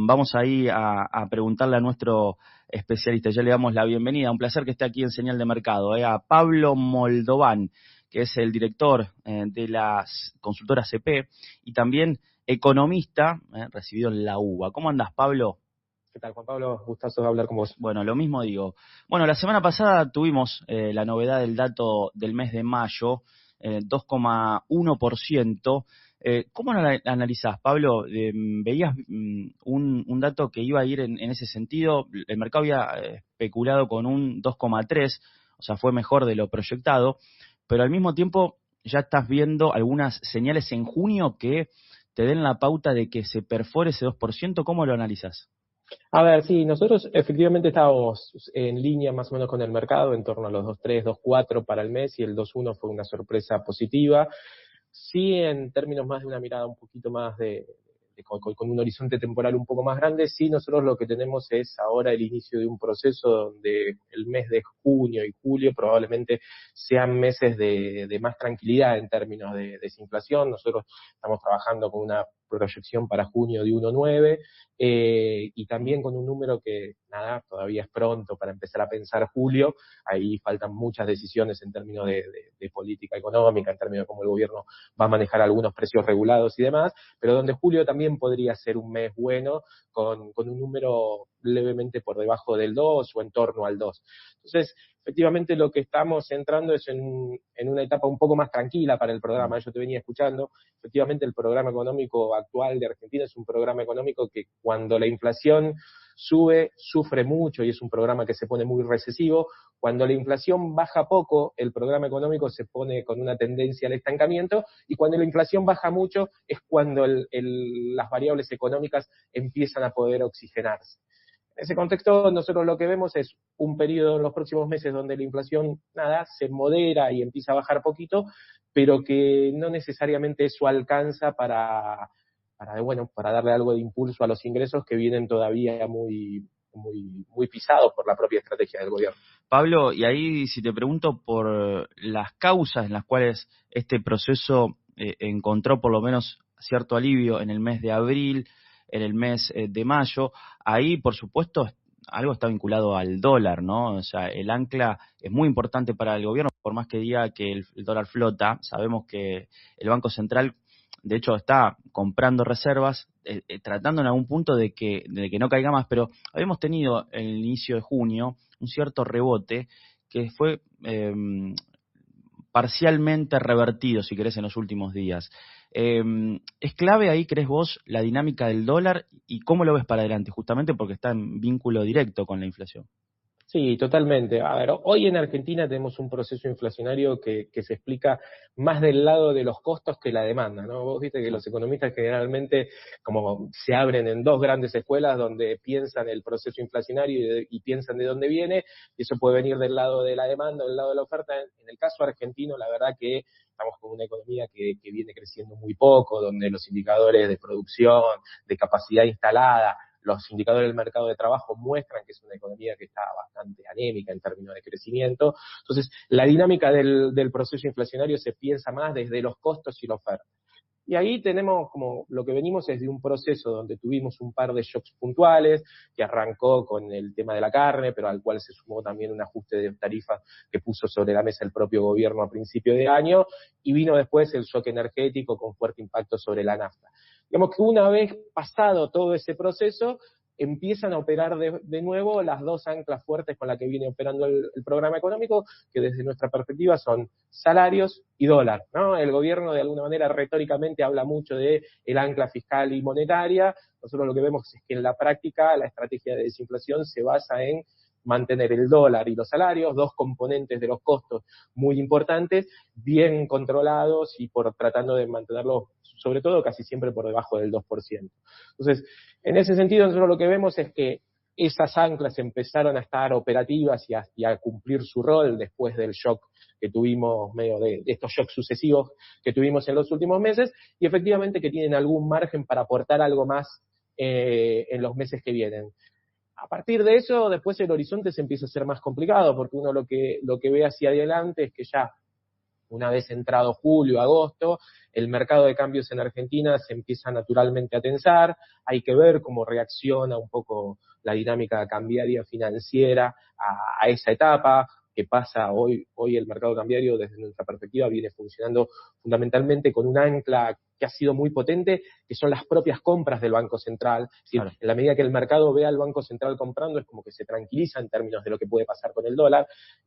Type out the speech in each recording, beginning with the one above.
vamos ahí a preguntarle a nuestro especialista. Ya le damos la bienvenida. Un placer que esté aquí en Señal de Mercado, a Pablo Moldován, que es el director de las consultoras CP y también economista, recibido en la UBA. ¿Cómo andás, Pablo? ¿Qué tal, Juan Pablo? Gustazo de hablar con vos. Bueno, lo mismo digo. Bueno, la semana pasada tuvimos la novedad del dato del mes de mayo, 2,1%. ¿Cómo analizás, Pablo? ¿Veías un dato que iba a ir en ese sentido? El mercado había especulado con un 2,3%, o sea, fue mejor de lo proyectado, pero al mismo tiempo ya estás viendo algunas señales en junio que te den la pauta de que se perfore ese 2%. ¿Cómo lo analizás? A ver, sí, nosotros efectivamente estábamos en línea más o menos con el mercado, en torno a los 2,3, 2,4 para el mes, y el 2,1 fue una sorpresa positiva. Sí, en términos más de una mirada un poquito más con un horizonte temporal un poco más grande, sí, nosotros lo que tenemos es ahora el inicio de un proceso donde el mes de junio y julio probablemente sean meses de más tranquilidad en términos de desinflación. Nosotros estamos trabajando con una proyección para junio de 1,9, y también con un número que, nada, todavía es pronto para empezar a pensar julio. Ahí faltan muchas decisiones en términos de política económica, en términos de cómo el gobierno va a manejar algunos precios regulados y demás, pero donde julio también podría ser un mes bueno, con un número levemente por debajo del 2 o en torno al 2. Entonces, efectivamente lo que estamos entrando es en una etapa un poco más tranquila para el programa. Yo te venía escuchando, efectivamente el programa económico actual de Argentina es un programa económico que cuando la inflación sube, sufre mucho y es un programa que se pone muy recesivo. Cuando la inflación baja poco, el programa económico se pone con una tendencia al estancamiento, y cuando la inflación baja mucho es cuando las variables económicas empiezan a poder oxigenarse. En ese contexto, nosotros lo que vemos es un periodo en los próximos meses donde la inflación, nada, se modera y empieza a bajar poquito, pero que no necesariamente eso alcanza para darle algo de impulso a los ingresos, que vienen todavía muy pisados por la propia estrategia del gobierno. Pablo, y ahí si te pregunto por las causas en las cuales este proceso encontró por lo menos cierto alivio en el mes de abril, en el mes de mayo, ahí por supuesto algo está vinculado al dólar, ¿no? O sea, el ancla es muy importante para el gobierno, por más que diga que el dólar flota. Sabemos que el Banco Central, de hecho, está comprando reservas, tratando en algún punto de que no caiga más, pero habíamos tenido en el inicio de junio un cierto rebote que fue parcialmente revertido, si querés, en los últimos días. ¿Es clave ahí, crees vos, la dinámica del dólar y cómo lo ves para adelante? Justamente porque está en vínculo directo con la inflación. Sí, totalmente. A ver, hoy en Argentina tenemos un proceso inflacionario que se explica más del lado de los costos que la demanda, ¿no? Vos viste que los economistas generalmente como se abren en dos grandes escuelas donde piensan el proceso inflacionario y piensan de dónde viene, y eso puede venir del lado de la demanda o del lado de la oferta. En el caso argentino, la verdad que estamos con una economía que viene creciendo muy poco, donde los indicadores de producción, de capacidad instalada, los indicadores del mercado de trabajo muestran que es una economía que está bastante anémica en términos de crecimiento. Entonces, la dinámica del proceso inflacionario se piensa más desde los costos y la oferta. Y ahí tenemos como lo que venimos es de un proceso donde tuvimos un par de shocks puntuales, que arrancó con el tema de la carne, pero al cual se sumó también un ajuste de tarifas que puso sobre la mesa el propio gobierno a principio de año, y vino después el shock energético con fuerte impacto sobre la nafta. Digamos que una vez pasado todo ese proceso, empiezan a operar de nuevo las dos anclas fuertes con las que viene operando el programa económico, que desde nuestra perspectiva son salarios y dólar, ¿no? El gobierno de alguna manera retóricamente habla mucho de el ancla fiscal y monetaria. Nosotros lo que vemos es que en la práctica la estrategia de desinflación se basa en mantener el dólar y los salarios, dos componentes de los costos muy importantes, bien controlados y tratando de mantenerlos, sobre todo casi siempre por debajo del 2%. Entonces, en ese sentido, nosotros lo que vemos es que esas anclas empezaron a estar operativas y a cumplir su rol después del shock que tuvimos, medio de estos shocks sucesivos que tuvimos en los últimos meses, y efectivamente que tienen algún margen para aportar algo más en los meses que vienen. A partir de eso, después el horizonte se empieza a ser más complicado, porque uno lo que ve hacia adelante es que ya Una vez entrado julio, agosto, el mercado de cambios en Argentina se empieza naturalmente a tensar, hay que ver cómo reacciona un poco la dinámica cambiaria financiera a esa etapa. Que pasa hoy el mercado cambiario desde nuestra perspectiva viene funcionando fundamentalmente con un ancla que ha sido muy potente, que son las propias compras del Banco Central. Es decir, Claro. en la medida que el mercado ve al Banco Central comprando, es como que se tranquiliza en términos de lo que puede pasar con el dólar.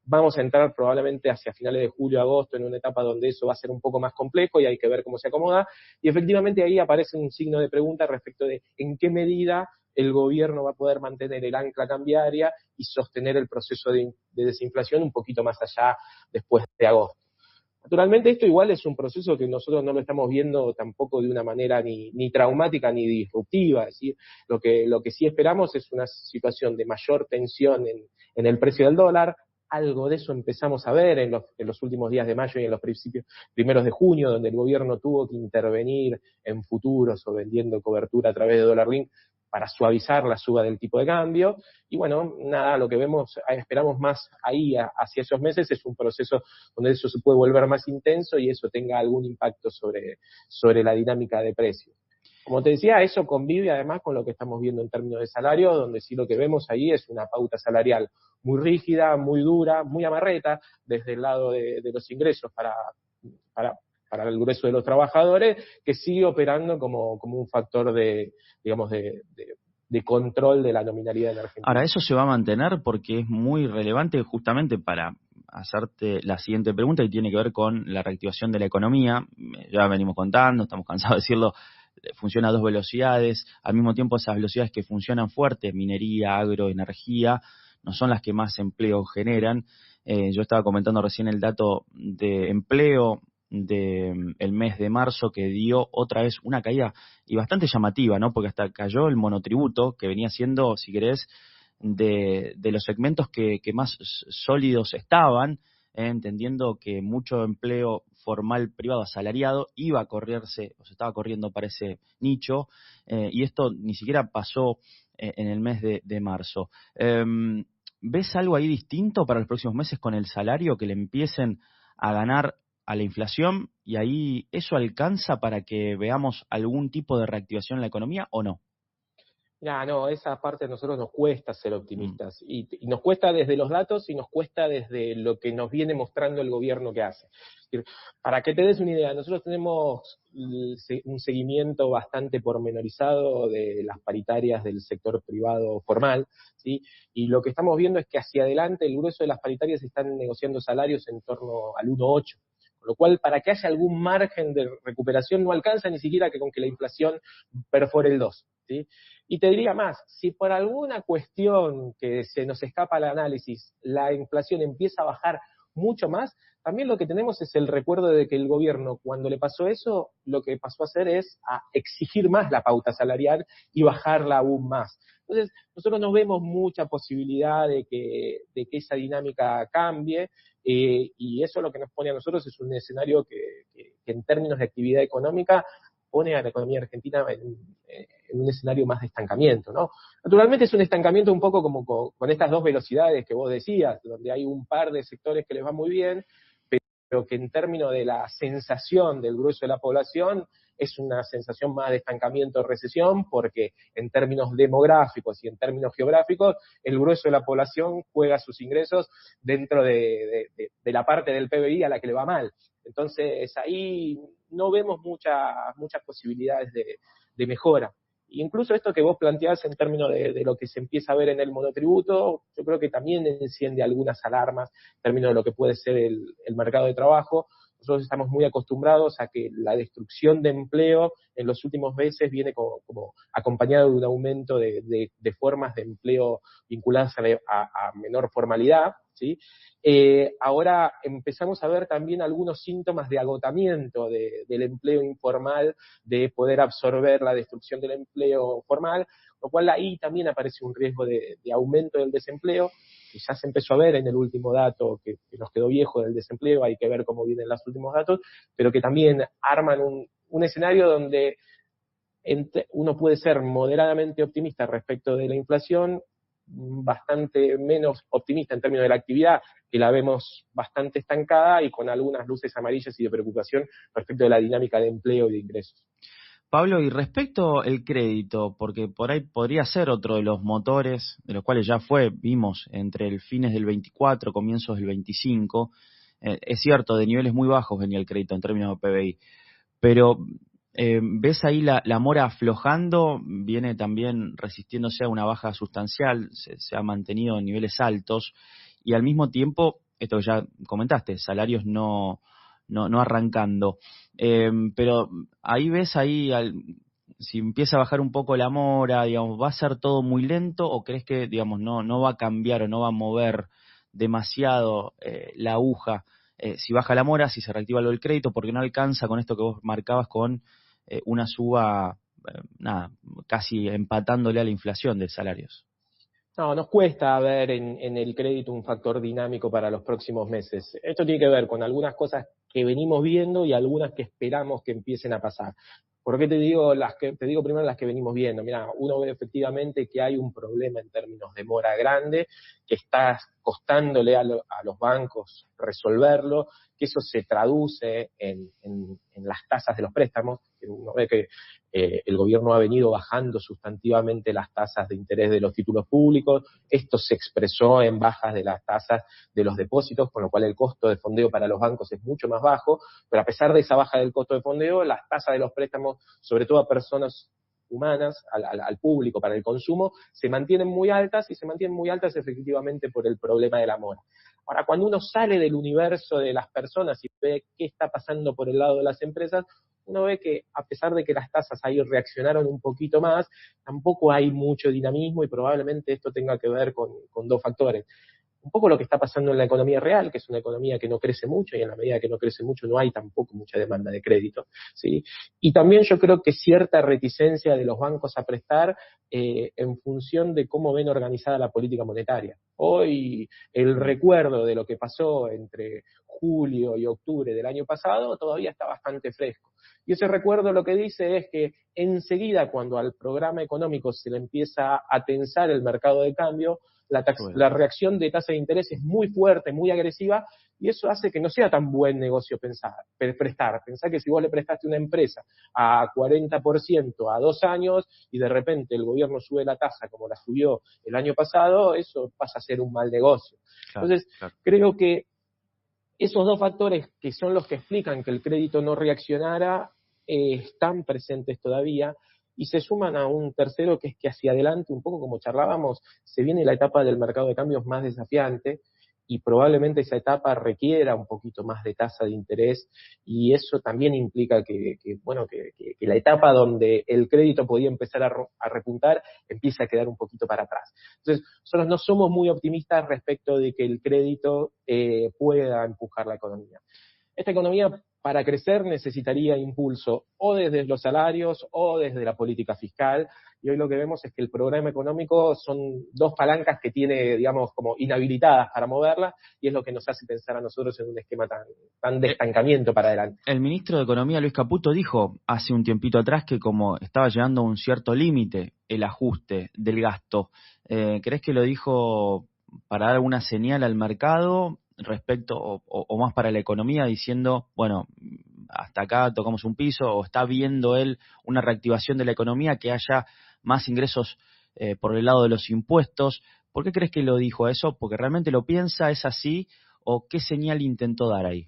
Vamos a entrar probablemente hacia finales de julio, agosto, en una etapa donde eso va a ser un poco más complejo y hay que ver cómo se acomoda. Y efectivamente ahí aparece un signo de pregunta respecto de en qué medida el gobierno va a poder mantener el ancla cambiaria y sostener el proceso de desinflación un poquito más allá después de agosto. Naturalmente esto igual es un proceso que nosotros no lo estamos viendo tampoco de una manera ni traumática ni disruptiva, es decir, lo que sí esperamos es una situación de mayor tensión en el precio del dólar. Algo de eso empezamos a ver en los últimos días de mayo y en los primeros de junio, donde el gobierno tuvo que intervenir en futuros o vendiendo cobertura a través de dólar link para suavizar la suba del tipo de cambio. Y bueno, nada, lo que esperamos más ahí hacia esos meses es un proceso donde eso se puede volver más intenso y eso tenga algún impacto sobre la dinámica de precios. Como te decía, eso convive además con lo que estamos viendo en términos de salario, donde sí lo que vemos ahí es una pauta salarial muy rígida, muy dura, muy amarreta, desde el lado de los ingresos para el grueso de los trabajadores, que sigue operando como un factor de control de la nominalidad en Argentina. Ahora, eso se va a mantener porque es muy relevante justamente para hacerte la siguiente pregunta y tiene que ver con la reactivación de la economía. Ya venimos contando, estamos cansados de decirlo, funciona a dos velocidades. Al mismo tiempo, esas velocidades que funcionan fuerte, minería, agro, energía, no son las que más empleo generan. Yo estaba comentando recién el dato de empleo del mes de marzo que dio otra vez una caída y bastante llamativa, ¿no? Porque hasta cayó el monotributo, que venía siendo, si querés, de los segmentos que más sólidos estaban, entendiendo que mucho empleo formal privado asalariado iba a correrse, o se estaba corriendo para ese nicho, y esto ni siquiera pasó en el mes de marzo. ¿Ves algo ahí distinto para los próximos meses con el salario, que le empiecen a ganar a la inflación y ahí eso alcanza para que veamos algún tipo de reactivación en la economía o no? No, esa parte a nosotros nos cuesta ser optimistas. Y nos cuesta desde los datos y nos cuesta desde lo que nos viene mostrando el gobierno que hace. Es decir, para que te des una idea, nosotros tenemos un seguimiento bastante pormenorizado de las paritarias del sector privado formal, ¿sí? Y lo que estamos viendo es que hacia adelante el grueso de las paritarias están negociando salarios en torno al 1,8. Con lo cual, para que haya algún margen de recuperación, no alcanza ni siquiera con que la inflación perfore el 2, ¿sí? Y te diría más, si por alguna cuestión que se nos escapa al análisis, la inflación empieza a bajar mucho más, también lo que tenemos es el recuerdo de que el gobierno, cuando le pasó eso, lo que pasó a hacer es a exigir más la pauta salarial y bajarla aún más. Entonces, nosotros no vemos mucha posibilidad de que esa dinámica cambie, y eso lo que nos pone a nosotros es un escenario que en términos de actividad económica pone a la economía argentina en un escenario más de estancamiento, ¿no? Naturalmente es un estancamiento un poco como con estas dos velocidades que vos decías, donde hay un par de sectores que les va muy bien, pero que en términos de la sensación del grueso de la población es una sensación más de estancamiento o recesión, porque en términos demográficos y en términos geográficos, el grueso de la población juega sus ingresos dentro de la parte del PBI a la que le va mal. Entonces ahí no vemos muchas posibilidades de mejora. Incluso esto que vos planteás en términos de lo que se empieza a ver en el monotributo, yo creo que también enciende algunas alarmas en términos de lo que puede ser el mercado de trabajo. Nosotros estamos muy acostumbrados a que la destrucción de empleo en los últimos meses viene como acompañado de un aumento de formas de empleo vinculadas a menor formalidad, ¿sí? Ahora empezamos a ver también algunos síntomas de agotamiento del empleo informal, de poder absorber la destrucción del empleo formal, lo cual ahí también aparece un riesgo de aumento del desempleo, que ya se empezó a ver en el último dato, que nos quedó viejo del desempleo, hay que ver cómo vienen los últimos datos, pero que también arman un escenario donde uno puede ser moderadamente optimista respecto de la inflación, bastante menos optimista en términos de la actividad, que la vemos bastante estancada y con algunas luces amarillas y de preocupación respecto de la dinámica de empleo y de ingresos. Pablo, y respecto al crédito, porque por ahí podría ser otro de los motores, de los cuales ya vimos entre el fines del 24, comienzos del 25, es cierto, de niveles muy bajos venía el crédito en términos de PBI, pero ¿ves ahí la mora aflojando? Viene también resistiéndose a una baja sustancial, se ha mantenido en niveles altos, y al mismo tiempo, esto que ya comentaste, salarios no arrancando. Pero ahí ves si empieza a bajar un poco la mora, digamos, ¿va a ser todo muy lento o crees que, digamos, no va a cambiar o no va a mover demasiado la aguja si baja la mora, si se reactiva lo del crédito, porque no alcanza con esto que vos marcabas con una suba, casi empatándole a la inflación de salarios? No, nos cuesta ver en el crédito un factor dinámico para los próximos meses. Esto tiene que ver con algunas cosas que venimos viendo y algunas que esperamos que empiecen a pasar. ¿Por qué te digo te digo primero las que venimos viendo? Mira, uno ve efectivamente que hay un problema en términos de mora grande, que está costándole a los bancos resolverlo, que eso se traduce en las tasas de los préstamos, que uno ve que el gobierno ha venido bajando sustantivamente las tasas de interés de los títulos públicos. Esto se expresó en bajas de las tasas de los depósitos, con lo cual el costo de fondeo para los bancos es mucho más bajo, pero a pesar de esa baja del costo de fondeo, las tasas de los préstamos, sobre todo a personas humanas, al público, para el consumo, se mantienen muy altas, y se mantienen muy altas efectivamente por el problema de la mora. Ahora, cuando uno sale del universo de las personas y ve qué está pasando por el lado de las empresas, uno ve que a pesar de que las tasas ahí reaccionaron un poquito más, tampoco hay mucho dinamismo, y probablemente esto tenga que ver con dos factores. Un poco lo que está pasando en la economía real, que es una economía que no crece mucho, y en la medida que no crece mucho no hay tampoco mucha demanda de crédito, ¿sí? Y también yo creo que cierta reticencia de los bancos a prestar en función de cómo ven organizada la política monetaria. Hoy el recuerdo de lo que pasó entre julio y octubre del año pasado todavía está bastante fresco. Y ese recuerdo lo que dice es que enseguida, cuando al programa económico se le empieza a tensar el mercado de cambio, la reacción de tasa de interés es muy fuerte, muy agresiva, y eso hace que no sea tan buen negocio prestar. Pensá que si vos le prestaste una empresa a 40% a 2 años y de repente el gobierno sube la tasa como la subió el año pasado, eso pasa a ser un mal negocio. Claro, Entonces, claro. creo que esos dos factores, que son los que explican que el crédito no reaccionara, están presentes todavía, y se suman a un tercero, que es que hacia adelante, un poco como charlábamos, se viene la etapa del mercado de cambios más desafiante, y probablemente esa etapa requiera un poquito más de tasa de interés, y eso también implica que la etapa donde el crédito podía empezar a repuntar empieza a quedar un poquito para atrás. Entonces, nosotros no somos muy optimistas respecto de que el crédito pueda empujar la economía. Esta economía, para crecer, necesitaría impulso o desde los salarios o desde la política fiscal, y hoy lo que vemos es que el programa económico son dos palancas que tiene, digamos, como inhabilitadas para moverla, y es lo que nos hace pensar a nosotros en un esquema tan de estancamiento para adelante. El ministro de Economía, Luis Caputo, dijo hace un tiempito atrás que como estaba llegando a un cierto límite el ajuste del gasto, ¿crees que lo dijo para dar alguna señal al mercado respecto o más para la economía, diciendo, bueno, hasta acá tocamos un piso, o está viendo él una reactivación de la economía, que haya más ingresos por el lado de los impuestos? ¿Por qué crees que lo dijo eso? ¿Porque realmente lo piensa, es así, o qué señal intentó dar ahí?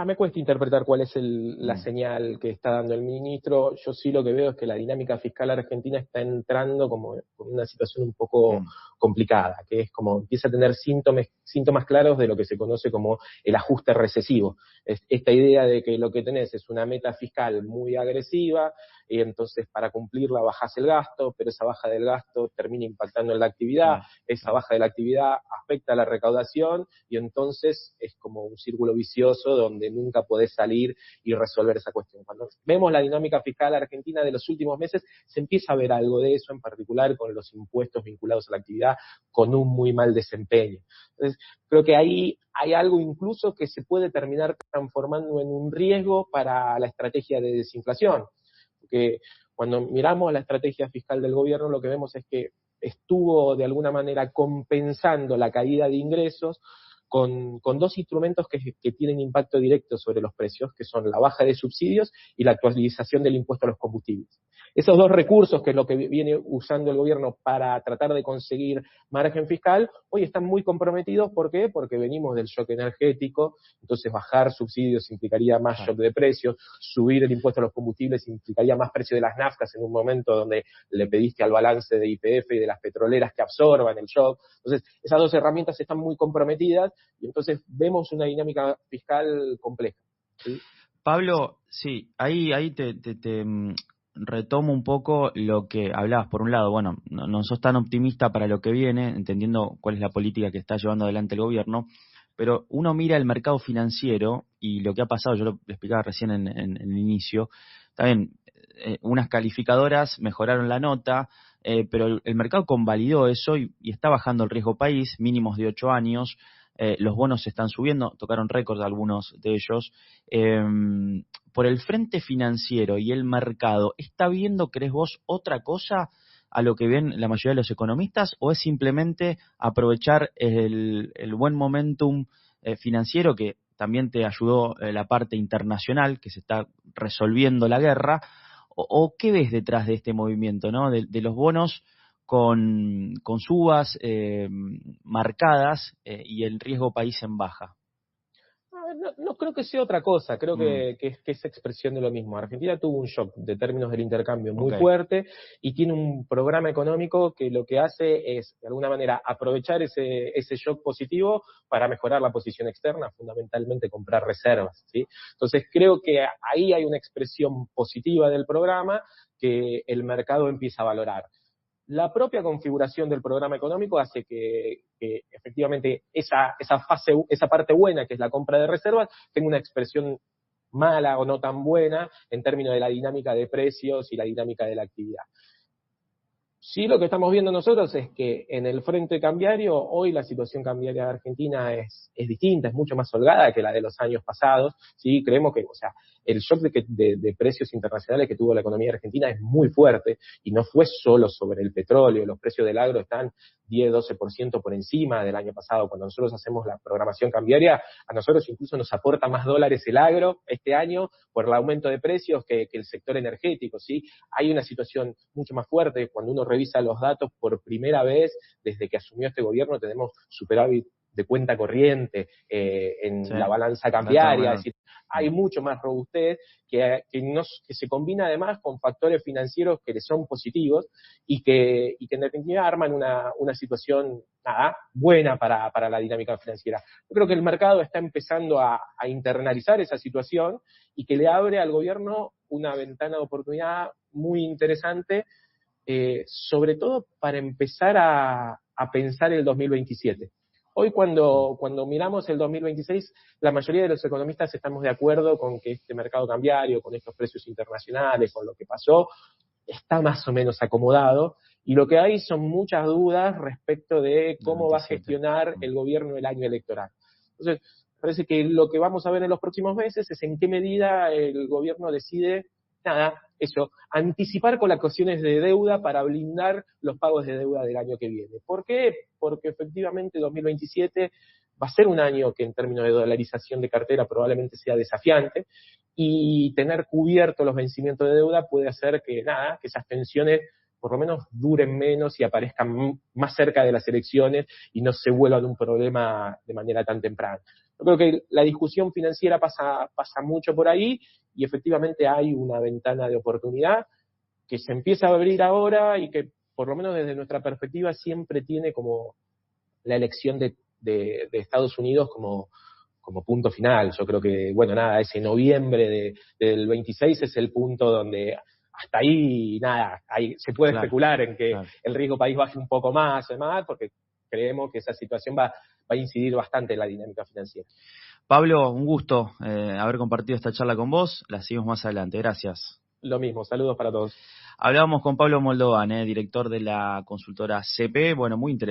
Me cuesta interpretar cuál es la señal que está dando el ministro. Yo sí lo que veo es que la dinámica fiscal argentina está entrando como con una situación un poco complicada, que es como empieza a tener síntomas claros de lo que se conoce como el ajuste recesivo. Esta idea de que lo que tenés es una meta fiscal muy agresiva, y entonces para cumplirla bajás el gasto, pero esa baja del gasto termina impactando en la actividad, esa baja de la actividad afecta a la recaudación, y entonces es como un círculo vicioso donde nunca podés salir y resolver esa cuestión. Cuando vemos la dinámica fiscal argentina de los últimos meses, se empieza a ver algo de eso, en particular con los impuestos vinculados a la actividad, con un muy mal desempeño. Entonces, creo que ahí hay algo incluso que se puede terminar transformando en un riesgo para la estrategia de desinflación. porque cuando miramos la estrategia fiscal del gobierno, lo que vemos es que estuvo de alguna manera compensando la caída de ingresos con dos instrumentos que tienen impacto directo sobre los precios, que son la baja de subsidios y la actualización del impuesto a los combustibles. Esos dos recursos, que es lo que viene usando el gobierno para tratar de conseguir margen fiscal, hoy están muy comprometidos. ¿Por qué? Porque venimos del shock energético, entonces bajar subsidios implicaría más shock de precios, subir el impuesto a los combustibles implicaría más precio de las naftas en un momento donde le pediste al balance de YPF y de las petroleras que absorban el shock. Entonces, esas dos herramientas están muy comprometidas y entonces vemos una dinámica fiscal compleja, ¿sí? Pablo, sí, ahí te retomo un poco lo que hablabas. Por un lado, bueno, no sos tan optimista para lo que viene, entendiendo cuál es la política que está llevando adelante el gobierno, pero uno mira el mercado financiero y lo que ha pasado, yo lo explicaba recién en el inicio, también unas calificadoras mejoraron la nota, pero el mercado convalidó eso y está bajando el riesgo país, mínimos de 8 años. Los bonos están subiendo, tocaron récord algunos de ellos. Por el frente financiero y el mercado, ¿está viendo, crees vos, otra cosa a lo que ven la mayoría de los economistas, o es simplemente aprovechar el buen momentum financiero, que también te ayudó la parte internacional, que se está resolviendo la guerra, o qué ves detrás de este movimiento, ¿no? De los bonos con subas marcadas y el riesgo país en baja? No creo que sea otra cosa, creo que es expresión de lo mismo. Argentina tuvo un shock de términos del intercambio muy fuerte y tiene un programa económico que lo que hace es, de alguna manera, aprovechar ese shock positivo para mejorar la posición externa, fundamentalmente comprar reservas, ¿sí? Entonces creo que ahí hay una expresión positiva del programa que el mercado empieza a valorar. La propia configuración del programa económico hace que efectivamente esa parte buena, que es la compra de reservas, tenga una expresión mala o no tan buena en términos de la dinámica de precios y la dinámica de la actividad. Sí, lo que estamos viendo nosotros es que en el frente cambiario, hoy la situación cambiaria de Argentina es distinta, es mucho más holgada que la de los años pasados. Sí, creemos que, o sea, el shock de precios internacionales que tuvo la economía argentina es muy fuerte y no fue solo sobre el petróleo. Los precios del agro están 10-12% por encima del año pasado. Cuando nosotros hacemos la programación cambiaria, a nosotros incluso nos aporta más dólares el agro este año por el aumento de precios que el sector energético, ¿sí? Hay una situación mucho más fuerte. Cuando uno revisa los datos, por primera vez desde que asumió este gobierno tenemos superávit de cuenta corriente en la balanza cambiaria, es decir, hay mucho más robustez que se combina además con factores financieros que le son positivos y que en definitiva arman una situación buena para la dinámica financiera. Yo creo que el mercado está empezando a internalizar esa situación y que le abre al gobierno una ventana de oportunidad muy interesante, sobre todo para empezar a pensar el 2027. Hoy cuando miramos el 2026, la mayoría de los economistas estamos de acuerdo con que este mercado cambiario, con estos precios internacionales, con lo que pasó, está más o menos acomodado, y lo que hay son muchas dudas respecto de cómo va a gestionar el gobierno el año electoral. Entonces, parece que lo que vamos a ver en los próximos meses es en qué medida el gobierno decide anticipar colocaciones de deuda para blindar los pagos de deuda del año que viene. ¿Por qué? Porque efectivamente 2027 va a ser un año que en términos de dolarización de cartera probablemente sea desafiante, y tener cubierto los vencimientos de deuda puede hacer que esas tensiones por lo menos duren menos y aparezcan más cerca de las elecciones y no se vuelvan un problema de manera tan temprana. Yo creo que la discusión financiera pasa mucho por ahí, y efectivamente hay una ventana de oportunidad que se empieza a abrir ahora y que, por lo menos desde nuestra perspectiva, siempre tiene como la elección de Estados Unidos como punto final. Yo creo que, ese noviembre del 26 es el punto donde hasta ahí, se puede especular en que el riesgo país baje un poco más, además, porque creemos que esa situación va a incidir bastante en la dinámica financiera. Pablo, un gusto haber compartido esta charla con vos. La seguimos más adelante. Gracias. Lo mismo, saludos para todos. Hablábamos con Pablo Moldovan, director de la consultora CP. Bueno, muy interesante.